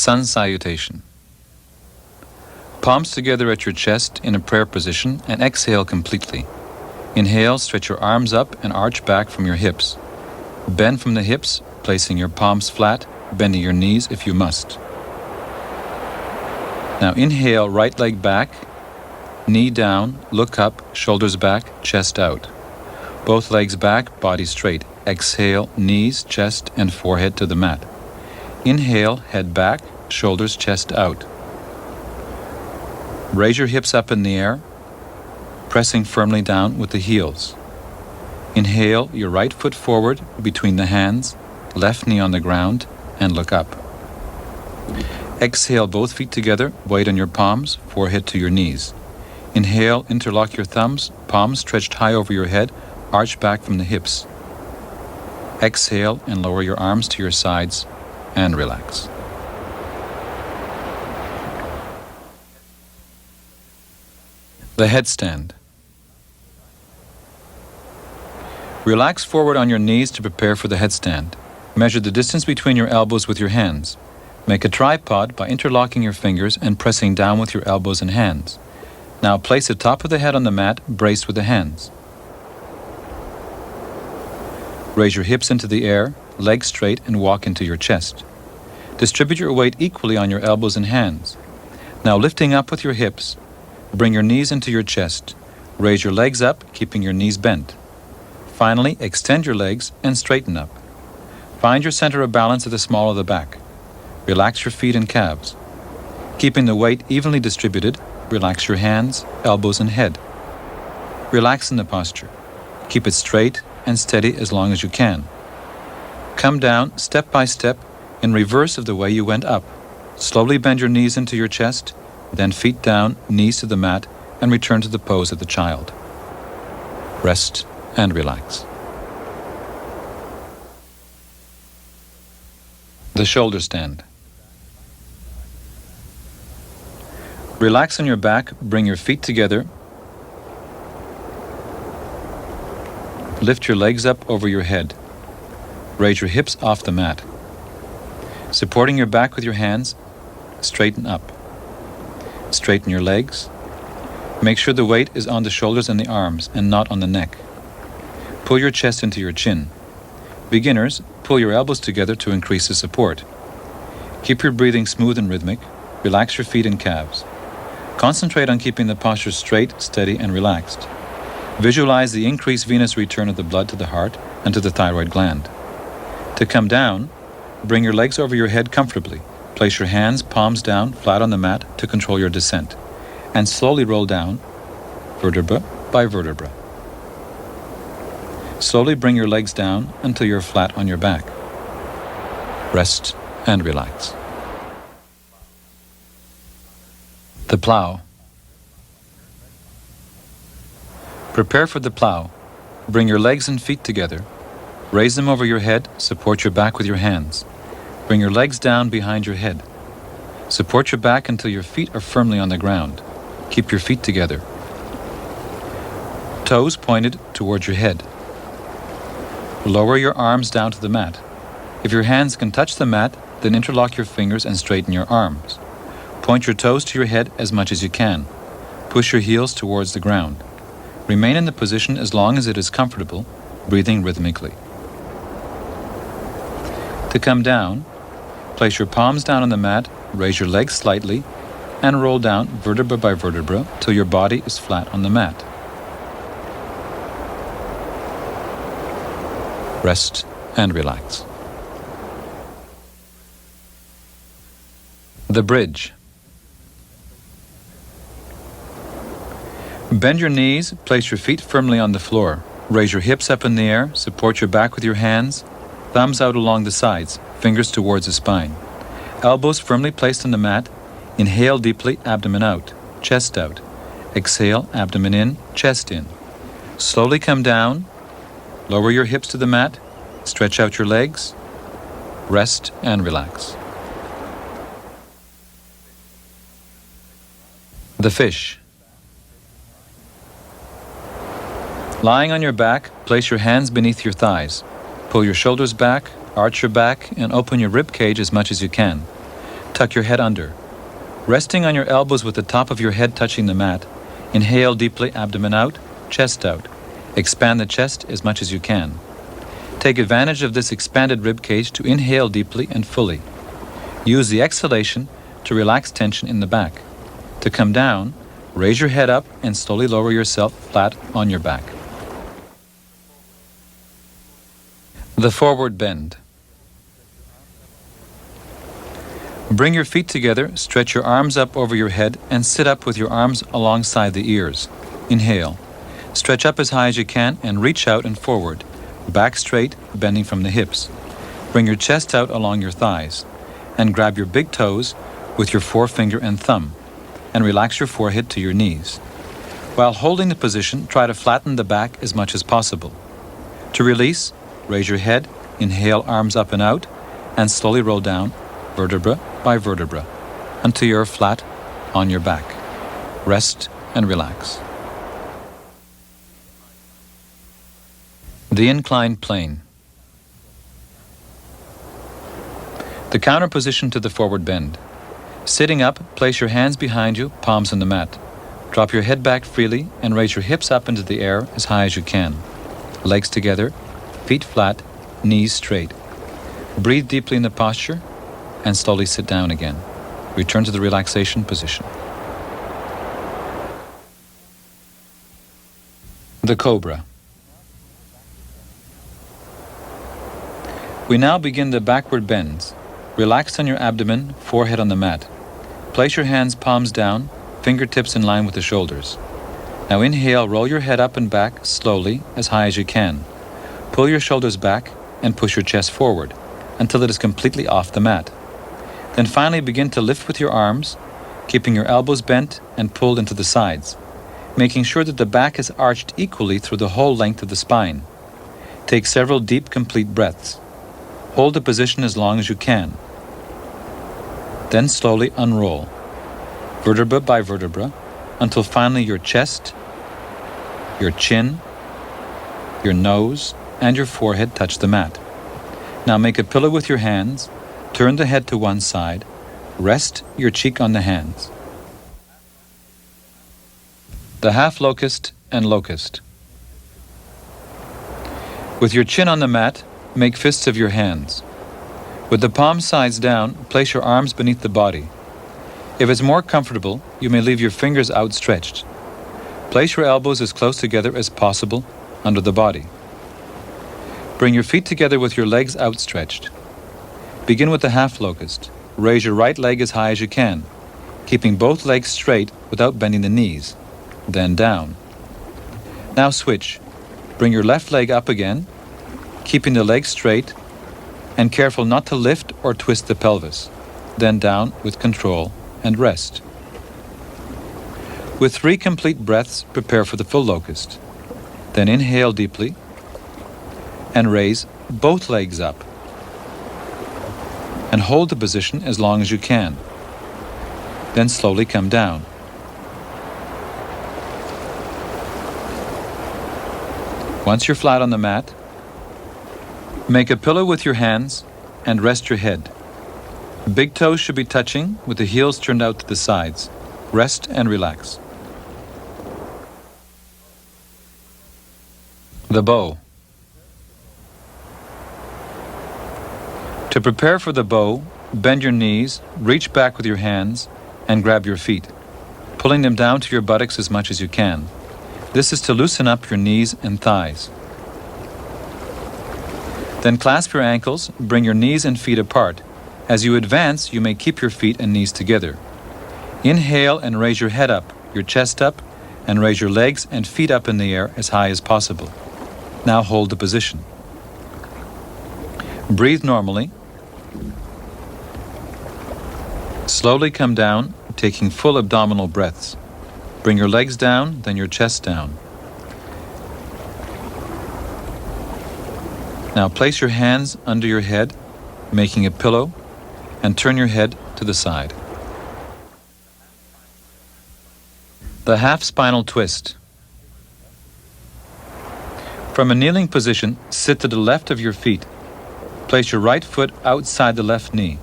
Sun Salutation. Palms together at your chest in a prayer position and exhale completely. Inhale, stretch your arms up and arch back from your hips. Bend from the hips, placing your palms flat, bending your knees if you must. Now inhale, right leg back, knee down, look up, shoulders back, chest out. Both legs back, body straight. Exhale, knees, chest, and forehead to the mat. Inhale, head back, shoulders, chest out. Raise your hips up in the air, pressing firmly down with the heels. Inhale, your right foot forward between the hands, left knee on the ground, and look up. Exhale, both feet together, weight on your palms, forehead to your knees. Inhale, interlock your thumbs, palms stretched high over your head, arch back from the hips. Exhale and lower your arms to your sides and relax. The headstand. Relax forward on your knees to prepare for the headstand. Measure the distance between your elbows with your hands. Make a tripod by interlocking your fingers and pressing down with your elbows and hands. Now place the top of the head on the mat, braced with the hands. Raise your hips into the air, legs straight, and walk into your chest. Distribute your weight equally on your elbows and hands. Now lifting up with your hips, bring your knees into your chest. Raise your legs up, keeping your knees bent. Finally, extend your legs and straighten up. Find your center of balance at the small of the back. Relax your feet and calves. Keeping the weight evenly distributed, relax your hands, elbows, and head. Relax in the posture. Keep it straight and steady as long as you can. Come down step by step in reverse of the way you went up. Slowly bend your knees into your chest, then feet down, knees to the mat, and return to the pose of the child. Rest and relax. The shoulder stand. Relax on your back, bring your feet together. Lift your legs up over your head. Raise your hips off the mat. Supporting your back with your hands, straighten up. Straighten your legs. Make sure the weight is on the shoulders and the arms and not on the neck. Pull your chest into your chin. Beginners, pull your elbows together to increase the support. Keep your breathing smooth and rhythmic. Relax your feet and calves. Concentrate on keeping the posture straight, steady, and relaxed. Visualize the increased venous return of the blood to the heart and to the thyroid gland. To come down, bring your legs over your head comfortably. Place your hands, palms down, flat on the mat to control your descent. And slowly roll down, vertebra by vertebra. Slowly bring your legs down until you're flat on your back. Rest and relax. The plow. Prepare for the plow. Bring your legs and feet together. Raise them over your head, support your back with your hands. Bring your legs down behind your head. Support your back until your feet are firmly on the ground. Keep your feet together. Toes pointed towards your head. Lower your arms down to the mat. If your hands can touch the mat, then interlock your fingers and straighten your arms. Point your toes to your head as much as you can. Push your heels towards the ground. Remain in the position as long as it is comfortable, breathing rhythmically. To come down, place your palms down on the mat, raise your legs slightly, and roll down vertebra by vertebra till your body is flat on the mat. Rest and relax. The bridge. Bend your knees, place your feet firmly on the floor. Raise your hips up in the air, support your back with your hands, thumbs out along the sides, fingers towards the spine. Elbows firmly placed on the mat. Inhale deeply, abdomen out, chest out. Exhale, abdomen in, chest in. Slowly come down. Lower your hips to the mat. Stretch out your legs. Rest and relax. The fish. Lying on your back, place your hands beneath your thighs. Pull your shoulders back, arch your back, and open your rib cage as much as you can. tuck your head under. Resting on your elbows with the top of your head touching the mat, inhale deeply, abdomen out, chest out. Expand the chest as much as you can. Take advantage of this expanded rib cage to inhale deeply and fully. Use the exhalation to relax tension in the back. To come down, raise your head up and slowly lower yourself flat on your back. The forward bend. Bring your feet together, stretch your arms up over your head, and sit up with your arms alongside the ears. Inhale. Stretch up as high as you can and reach out and forward. Back straight, bending from the hips. Bring your chest out along your thighs. And grab your big toes with your forefinger and thumb. And relax your forehead to your knees. While holding the position, try to flatten the back as much as possible. To release, raise your head, inhale arms up and out, and slowly roll down, vertebra by vertebra, until you're flat on your back. Rest and relax. The inclined plane. The counter position to the forward bend. Sitting up, place your hands behind you, palms on the mat. Drop your head back freely and raise your hips up into the air as high as you can. Legs together, feet flat, knees straight. Breathe deeply in the posture and slowly sit down again. Return to the relaxation position. The Cobra. We now begin the backward bends. Relax on your abdomen, forehead on the mat. Place your hands palms down, fingertips in line with the shoulders. Now inhale, roll your head up and back slowly as high as you can. Pull your shoulders back and push your chest forward until it is completely off the mat. Then finally begin to lift with your arms, keeping your elbows bent and pulled into the sides, making sure that the back is arched equally through the whole length of the spine. Take several deep, complete breaths. Hold the position as long as you can. Then slowly unroll, vertebra by vertebra, until finally your chest, your chin, your nose, and your forehead touch the mat. Now make a pillow with your hands, turn the head to one side, rest your cheek on the hands. The half locust and locust. With your chin on the mat, make fists of your hands. With the palm sides down, place your arms beneath the body. If it's more comfortable, you may leave your fingers outstretched. Place your elbows as close together as possible under the body. Bring your feet together with your legs outstretched. Begin with the half locust. Raise your right leg as high as you can, keeping both legs straight without bending the knees. Then down. Now switch. Bring your left leg up again, keeping the legs straight and careful not to lift or twist the pelvis. Then down with control and rest. With 3 complete breaths, prepare for the full locust. Then inhale deeply and raise both legs up. And hold the position as long as you can. Then slowly come down. Once you're flat on the mat, make a pillow with your hands and rest your head. Big toes should be touching with the heels turned out to the sides. Rest and relax. The bow. To prepare for the bow, bend your knees, reach back with your hands, and grab your feet, pulling them down to your buttocks as much as you can. This is to loosen up your knees and thighs. Then clasp your ankles, bring your knees and feet apart. As you advance, you may keep your feet and knees together. Inhale and raise your head up, your chest up, and raise your legs and feet up in the air as high as possible. Now hold the position. Breathe normally. Slowly come down, taking full abdominal breaths. Bring your legs down, then your chest down. Now place your hands under your head, making a pillow, and turn your head to the side. The half spinal twist. From a kneeling position, sit to the left of your feet. Place your right foot outside the left knee.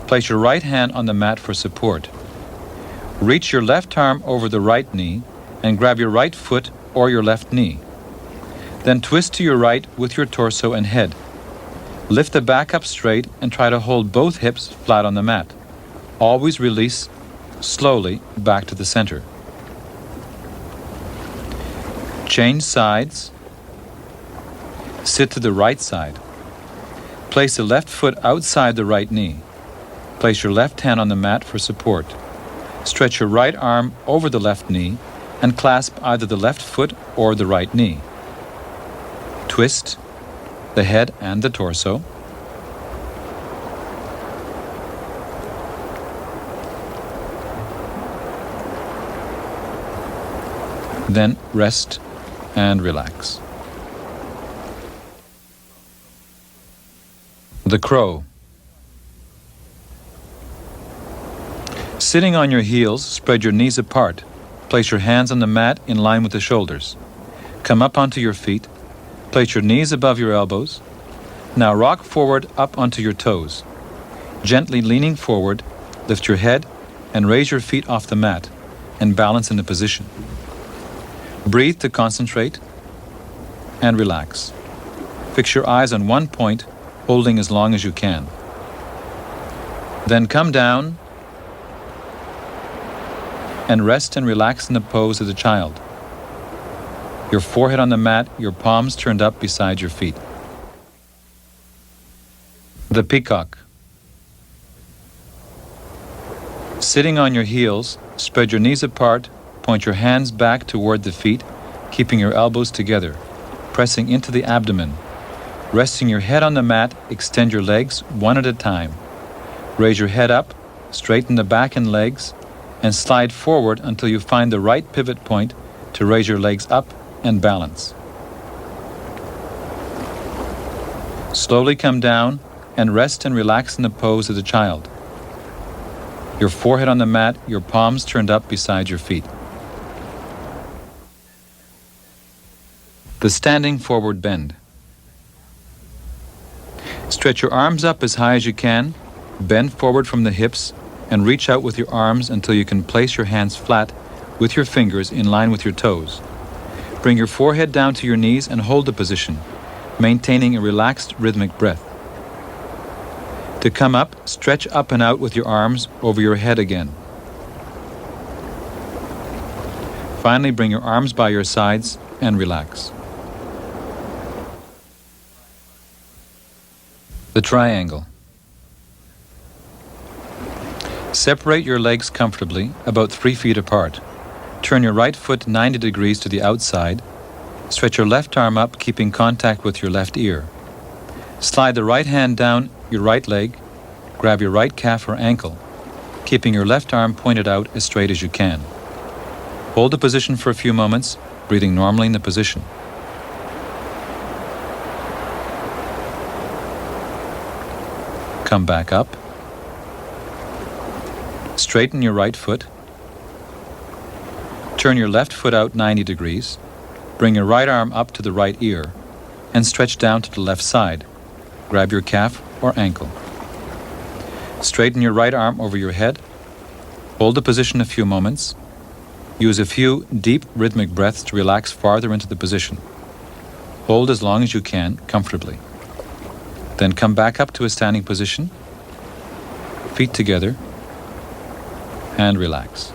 Place your right hand on the mat for support. Reach your left arm over the right knee and grab your right foot or your left knee. Then twist to your right with your torso and head. Lift the back up straight and try to hold both hips flat on the mat. Always release slowly back to the center. Change sides. Sit to the right side. Place the left foot outside the right knee. Place your left hand on the mat for support. Stretch your right arm over the left knee and clasp either the left foot or the right knee. Twist the head and the torso. Then rest and relax. The crow. Sitting on your heels, spread your knees apart. Place your hands on the mat in line with the shoulders. Come up onto your feet. Place your knees above your elbows. Now rock forward up onto your toes. Gently leaning forward, lift your head and raise your feet off the mat and balance in the position. Breathe to concentrate and relax. Fix your eyes on one point, holding as long as you can. Then come down and rest and relax in the pose of the child. Your forehead on the mat, your palms turned up beside your feet. The peacock. Sitting on your heels, spread your knees apart, point your hands back toward the feet, keeping your elbows together, pressing into the abdomen. Resting your head on the mat, extend your legs one at a time. Raise your head up, straighten the back and legs, and slide forward until you find the right pivot point to raise your legs up and balance. Slowly come down and rest and relax in the pose of the child. Your forehead on the mat, your palms turned up beside your feet. The standing forward bend. Stretch your arms up as high as you can, bend forward from the hips, and reach out with your arms until you can place your hands flat with your fingers in line with your toes. Bring your forehead down to your knees and hold the position, maintaining a relaxed rhythmic breath. To come up, stretch up and out with your arms over your head again. Finally, bring your arms by your sides and relax. The triangle. Separate your legs comfortably, about 3 feet apart. Turn your right foot 90 degrees to the outside. Stretch your left arm up, keeping contact with your left ear. Slide the right hand down your right leg. Grab your right calf or ankle, keeping your left arm pointed out as straight as you can. Hold the position for a few moments, breathing normally in the position. Come back up. Straighten your right foot. Turn your left foot out 90 degrees. Bring your right arm up to the right ear and stretch down to the left side. Grab your calf or ankle. Straighten your right arm over your head. Hold the position a few moments. Use a few deep rhythmic breaths to relax farther into the position. Hold as long as you can, comfortably. Then come back up to a standing position, feet together, and relax.